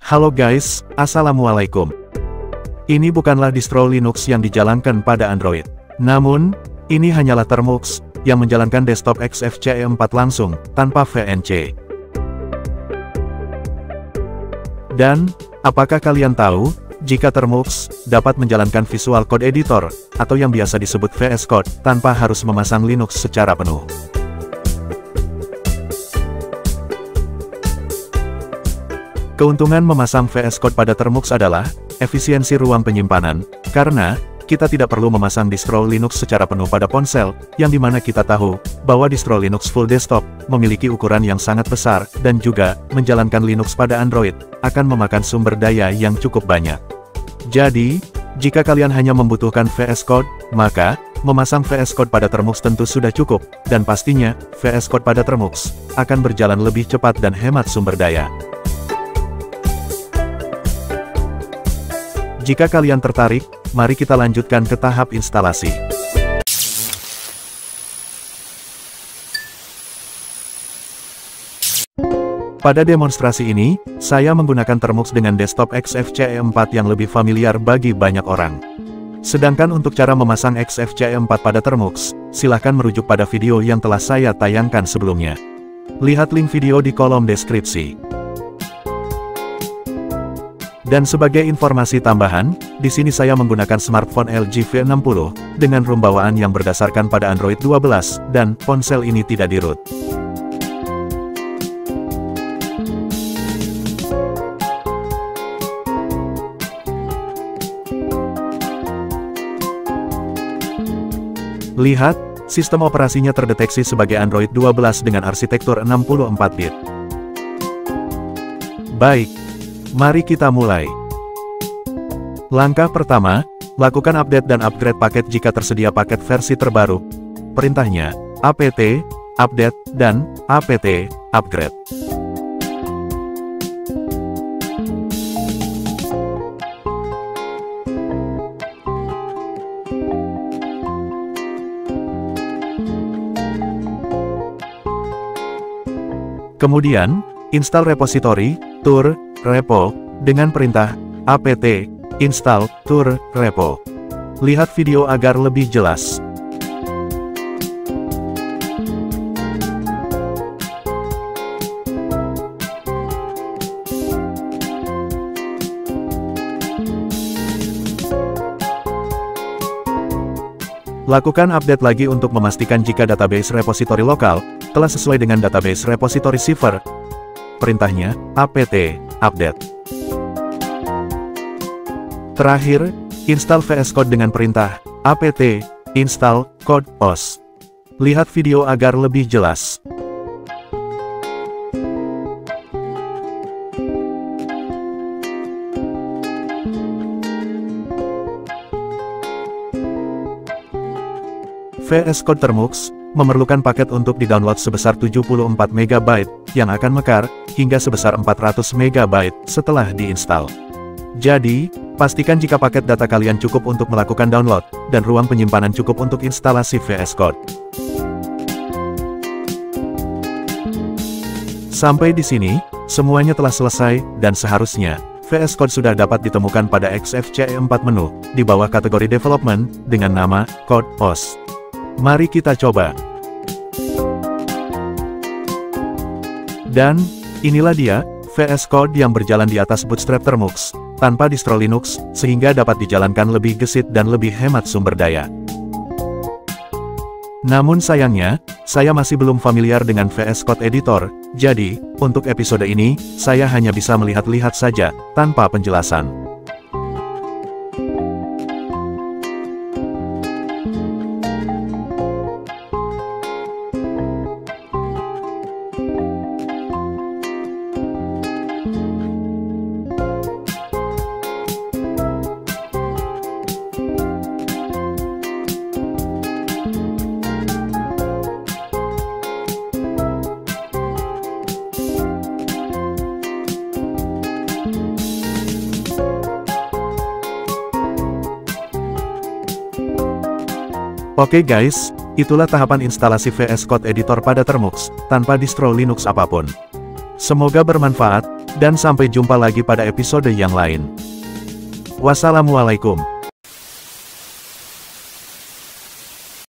Halo guys, Assalamualaikum. Ini bukanlah distro Linux yang dijalankan pada Android. Namun, ini hanyalah Termux, yang menjalankan desktop XFCE 4 langsung, tanpa VNC. Dan, apakah kalian tahu, jika Termux dapat menjalankan Visual Code Editor, atau yang biasa disebut VS Code, tanpa harus memasang Linux secara penuh? Keuntungan memasang VS Code pada Termux adalah efisiensi ruang penyimpanan, karena kita tidak perlu memasang distro Linux secara penuh pada ponsel, yang dimana kita tahu bahwa distro Linux full desktop memiliki ukuran yang sangat besar, dan juga menjalankan Linux pada Android akan memakan sumber daya yang cukup banyak. Jadi, jika kalian hanya membutuhkan VS Code, maka memasang VS Code pada Termux tentu sudah cukup, dan pastinya VS Code pada Termux akan berjalan lebih cepat dan hemat sumber daya. Jika kalian tertarik, mari kita lanjutkan ke tahap instalasi. Pada demonstrasi ini, saya menggunakan Termux dengan desktop XFCE 4 yang lebih familiar bagi banyak orang. Sedangkan untuk cara memasang XFCE 4 pada Termux, silahkan merujuk pada video yang telah saya tayangkan sebelumnya. Lihat link video di kolom deskripsi. Dan sebagai informasi tambahan, di sini saya menggunakan smartphone LG V60, dengan ROM bawaan yang berdasarkan pada Android 12, dan ponsel ini tidak di-root. Lihat, sistem operasinya terdeteksi sebagai Android 12 dengan arsitektur 64 bit. Baik. Mari kita mulai. Langkah pertama, lakukan update dan upgrade paket jika tersedia paket versi terbaru. Perintahnya, apt, update, dan apt, upgrade. Kemudian, install repository, tur, repo, dengan perintah apt install tur repo. Lihat video agar lebih jelas. Lakukan update lagi untuk memastikan jika database repository lokal telah sesuai dengan database repository server. Perintahnya, apt, update. Terakhir, install VS Code dengan perintah, apt, install, code, os. Lihat video agar lebih jelas. VS Code Termux memerlukan paket untuk di-download sebesar 74 MB, yang akan mekar hingga sebesar 400 MB setelah diinstal. Jadi, pastikan jika paket data kalian cukup untuk melakukan download, dan ruang penyimpanan cukup untuk instalasi VS Code. Sampai di sini, semuanya telah selesai, dan seharusnya VS Code sudah dapat ditemukan pada XFCE 4 menu, di bawah kategori Development, dengan nama Code OS. Mari kita coba. Dan, inilah dia, VS Code yang berjalan di atas Bootstrap Termux, tanpa distro Linux, sehingga dapat dijalankan lebih gesit dan lebih hemat sumber daya. Namun sayangnya, saya masih belum familiar dengan VS Code Editor, jadi, untuk episode ini, saya hanya bisa melihat-lihat saja, tanpa penjelasan. Oke guys, itulah tahapan instalasi VS Code Editor pada Termux, tanpa distro Linux apapun. Semoga bermanfaat, Dan sampai jumpa lagi pada episode yang lain. Wassalamualaikum.